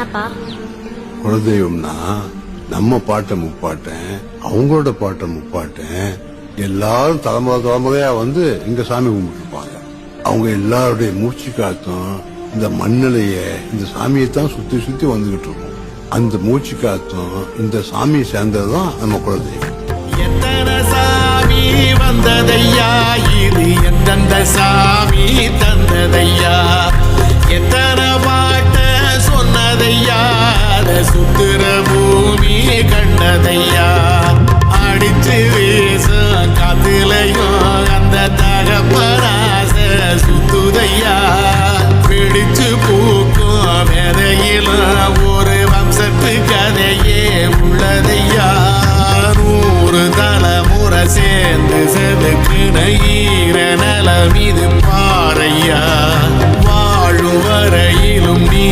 என்னப்பா? குலதெய்வம்னா நம்ம பாட்டை முப்பாட்டேன், அவங்களோட பாட்டை முப்பாட்டேன், எல்லாரும் தலைமுறையா வந்து இங்க சாமி கும்பிட்டுருப்பாங்க. அவங்க எல்லாருடைய மூச்சு காத்தும் இந்த மண்ணிலேய இந்த சாமியை தான் சுத்தி சுத்தி வந்துகிட்டு இருக்கும். அந்த மூச்சு காத்தும் இந்த சாமியை சேர்ந்ததுதான் நம்ம குலதெய்வம். எத்தனை சாமி வந்ததையா, இது எந்தெந்த சாமி தந்ததையா, எத்தனை பாட்ட சொன்னதையா, சுத்துற பூமி கண்டதையா, அடிச்சு வீசும் காத்துலையும் அந்த தகப்பராச சுத்துதையா, பிடிச்சு பூக்கும் வேதையிலும் ஒரு வம்சத்து கதையே உள்ளதையா, 100 தலைமுறை சேர்ந்து செதுக்குன ஈர நலம் இது பாறையா, வாழும் வரையிலும் நீ